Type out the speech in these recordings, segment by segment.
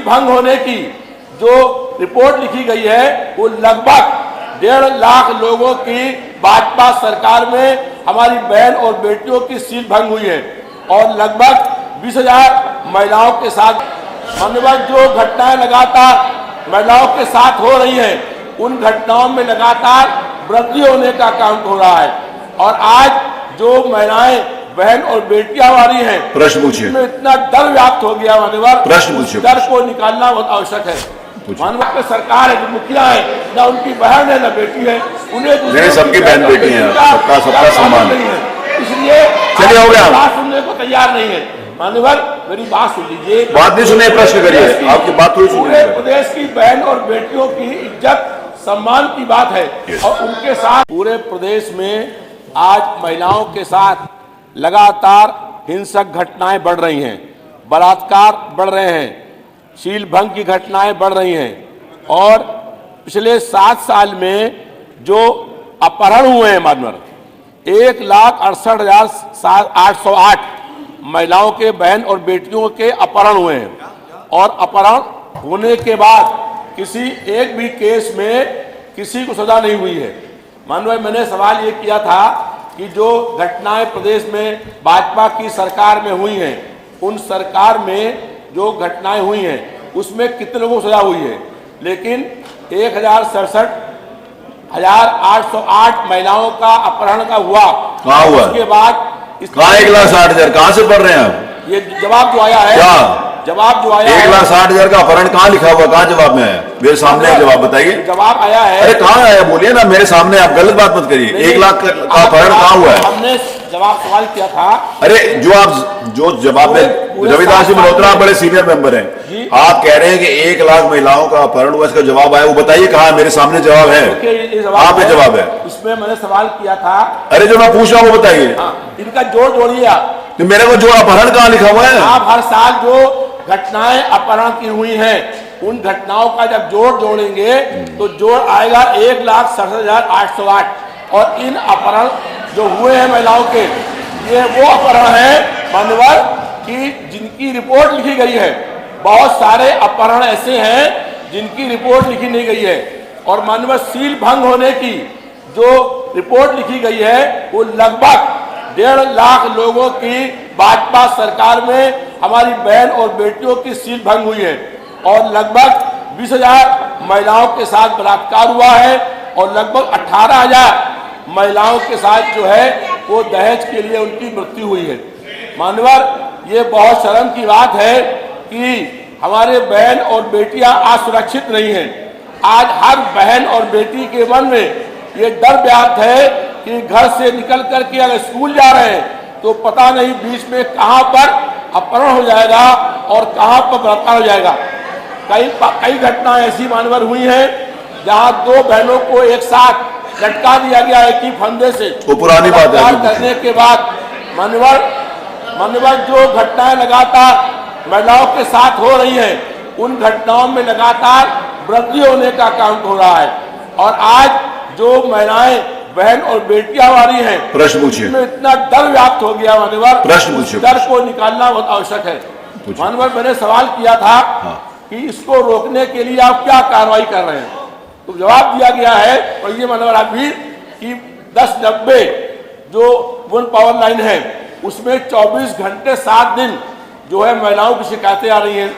भंग होने की जो रिपोर्ट लिखी गई है वो लगभग 1.5 लाख लोगों की भाजपा सरकार में हमारी बहन और बेटियों की सील भंग हुई है और लगभग 20,000 महिलाओं के साथ माननीय जो घटनाएं लगातार महिलाओं के साथ हो रही हैं उन घटनाओं में लगातार वृद्धि होने का काम हो रहा है। और आज जो महिलाएं बहन और बेटियां हमारी हैं प्रश्न पूछिए। में इतना डर व्याप्त हो गया माननीय प्रश्न पूछिए। डर को निकालना बहुत आवश्यक है। माननीय सरकार है जो मुखिया है न उनकी बहन है न बेटी है उन्हें सबकी बहन बेटी है सबका सम्मान नहीं है इसलिए चलिए हो गया बात सुनने को तैयार नहीं है। माननीय मेरी बात सुन लीजिए बात नहीं सुने प्रश्न करिए आपकी बात थोड़ी पूरे प्रदेश की बहन और बेटियों की इज्जत सम्मान की बात है और उनके साथ पूरे प्रदेश में आज महिलाओं के साथ लगातार हिंसक घटनाएं बढ़ रही हैं बलात्कार बढ़ रहे हैं शील भंग की घटनाएं बढ़ रही हैं और पिछले 7 साल में जो अपहरण हुए हैं माननीय 1,68,808 महिलाओं के बहन और बेटियों के अपहरण हुए हैं और अपहरण होने के बाद किसी एक भी केस में किसी को सजा नहीं हुई है। माननीय मैंने सवाल ये किया था कि जो घटनाएं प्रदेश में भाजपा की सरकार में हुई हैं उन सरकार में जो घटनाएं हुई हैं उसमें कितने लोगों को सजा हुई है लेकिन 1,67,808 महिलाओं का अपहरण का हुआ। कहाँ हुआ उसके बाद कहाँ 1,60,000 कहाँ से पढ़ रहे हैं आप? ये जवाब जो आया है क्या जवाब जो आया 1,60,000 का अपहरण कहाँ लिखा हुआ कहाँ जवाब में है मेरे सामने जवाब बताइए। जवाब आया है अरे कहाँ आया बोलिए ना मेरे सामने आप गलत बात मत करिए 1 लाख का अपहरण कहाँ हुआ है? हमने जवाब सवाल किया था। अरे जो जवाब में रविदास मल्होत्रा आप बड़े सीनियर मेंबर हैं आप कह रहे हैं कि 1 लाख महिलाओं का अपहरण हुआ इसका जवाब आया वो बताइए कहाँ मेरे सामने जवाब है आप पे जवाब है इसमें मैंने सवाल किया था। अरे जो मैं पूछ रहा हूँ वो बताइए इनका जोड़ जोड़िए आप तो मेरे को जो अपहरण कहाँ लिखा हुआ है? आप हर साल जो घटनाएं अपहरण की हुई हैं उन घटनाओं का जब जोड़ जोड़ेंगे तो जोड़ आएगा 1,67,808 और इन अपहरण जो हुए हैं महिलाओं के ये वो अपहरण है माननीय कि जिनकी रिपोर्ट लिखी गई है। बहुत सारे अपहरण ऐसे हैं जिनकी रिपोर्ट लिखी नहीं गई है और माननीय सील भंग होने की जो रिपोर्ट लिखी गई है वो लगभग 1.5 लाख लोगों की भाजपा सरकार में हमारी बहन और बेटियों की सील भंग हुई है और लगभग 20,000 महिलाओं के साथ बलात्कार हुआ है और लगभग 18,000 महिलाओं के साथ जो है वो दहेज के लिए उनकी मृत्यु हुई है। माननीय ये बहुत शर्म की बात है कि हमारे बहन और बेटियां आज सुरक्षित नहीं हैं। आज हर बहन और बेटी के मन में ये डर व्याप्त है कि घर से निकल करके अगर स्कूल जा रहे हैं तो पता नहीं बीच में कहां पर अपहरण हो जाएगा और कहां पर बलात्कार हो जाएगा। कई घटनाएं ऐसी माननीय हुई हैं जहां 2 बहनों को एक साथ लटका दिया गया एक ही फंदे से। वो पुरानी बात है करने के बाद माननीय जो घटनाएं लगातार महिलाओं के साथ हो रही हैं उन घटनाओं में लगातार वृद्धि होने का काम हो रहा है और आज जो महिलाएं बहन और बेटियां हमारी हैं प्रश्न पूछिए। में इतना डर व्याप्त हो गया माननीय प्रश्न पूछिए। डर को निकालना बहुत आवश्यक है। माननीय मैंने सवाल किया था कि इसको रोकने के लिए आप क्या कार्रवाई कर रहे हैं तो जवाब दिया गया है और ये माननीय अभी कि 1090 जो वन पावर लाइन है उसमें 24 घंटे 7 दिन जो है महिलाओं की शिकायतें आ रही हैं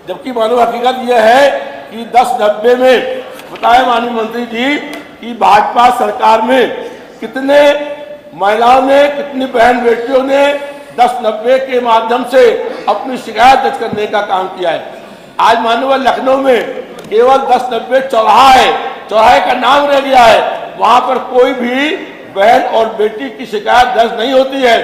जबकि माननीय हकीकत यह है कि 1090 में बताएं माननीय मंत्री जी कि भाजपा सरकार में कितने महिलाओं ने कितनी बहन बेटियों ने 1090 के माध्यम से अपनी शिकायत दर्ज करने का काम किया है। आज माननीय लखनऊ में केवल 1090 चौराहा है चौराहे का नाम रह गया है वहां पर कोई भी बहन और बेटी की शिकायत दर्ज नहीं होती है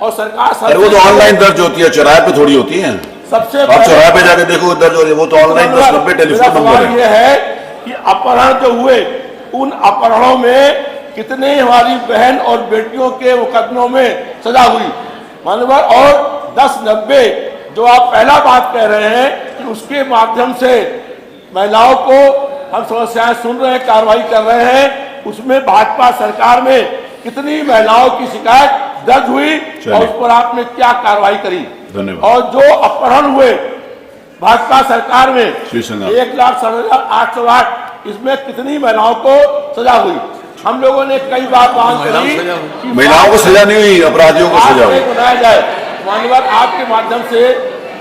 और सरकार वो तो ऑनलाइन दर्ज होती है चौराहे पे थोड़ी होती है सबसे आप चौराहे पे जाके देखो दर्ज हो रही है वो तो ऑनलाइन 1090 टेलीफोन नंबर है। ये है कि अपहरण जो हुए उन अपहरणों में कितने हमारी बहन और बेटियों के मुकदमों में सजा हुई माननीय और 1090 जो आप पहला बात कह रहे हैं कि उसके माध्यम से महिलाओं को हम समस्याएं सुन रहे हैं कार्रवाई कर रहे हैं उसमें भाजपा सरकार में कितनी महिलाओं की शिकायत दर्ज हुई और उस पर आपने क्या कार्रवाई करी धन्यवाद। और जो अपहरण हुए भाजपा सरकार में श्री संघ 1,60,808 इसमें कितनी महिलाओं को सजा हुई? हम लोगों ने कई बार मांग करी कि महिलाओं को सजा नहीं हुई, अपराधियों को सजा हुई। बनाया जाए। माननीय आपके माध्यम से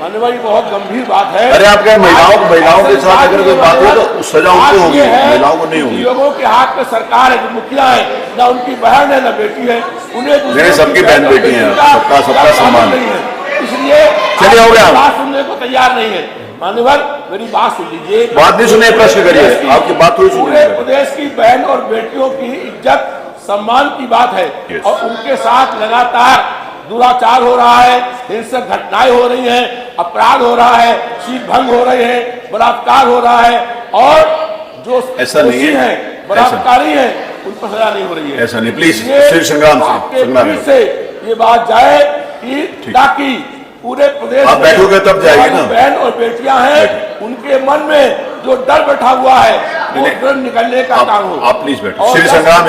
माननीय बहुत गंभीर बात है। अरे आप क्या महिलाओं के साथ अगर कोई बात हो तो सजा उनको होगी, महिलाओं को नहीं होगी। लोगों के हाथ में सरकार है, जो मुखिया है, ना उनकी बहन है ना बेटी है, उन्हें सबकी बहन बेटी है, सबका सम्मान नहीं है। इसलिए चलिए हो गया, बात सुनने को तैयार नहीं है। मान्यवर मेरी बात सुन लीजिए। बात नहीं सुने, प्रश्न करिए, आपकी बात थोड़ी सुनिए। पूरे प्रदेश की बहन और बेटियों की इज्जत सम्मान की बात है और उनके साथ लगातार दुराचार हो रहा है, हिंसक घटनाएं हो रही हैं, अपराध हो रहा है, शील भंग हो रहे हैं, बलात्कार हो रहा है और जो ऐसा नहीं है, बलात्कारी है उन पर सजा नहीं हो रही है। ऐसा नहीं, प्लीज श्री संग्राम से ये बात जाए कि ताकि पूरे प्रदेश आप बैठोगे तब जाएगी ना। बहन और बेटियां हैं, उनके मन में जो डर बैठा हुआ है वो डर निकलने का काम हो। आप प्लीज बैठो, श्री संग्राम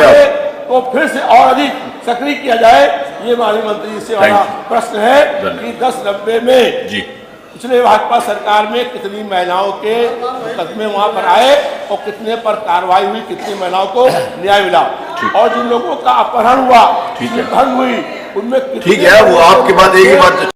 तो फिर से और अधिक सक्रिय किया जाए। ये माननीय मंत्री से हमारा प्रश्न है कि 1090 में जी पिछले भाजपा सरकार में कितनी महिलाओं के मुकदमे वहां पर आए और कितने पर कार्रवाई हुई, कितनी महिलाओं को न्याय मिला और जिन लोगों का अपहरण हुआ, भंग हुई, उनमें ठीक है। वो आपकी बात एक ही बात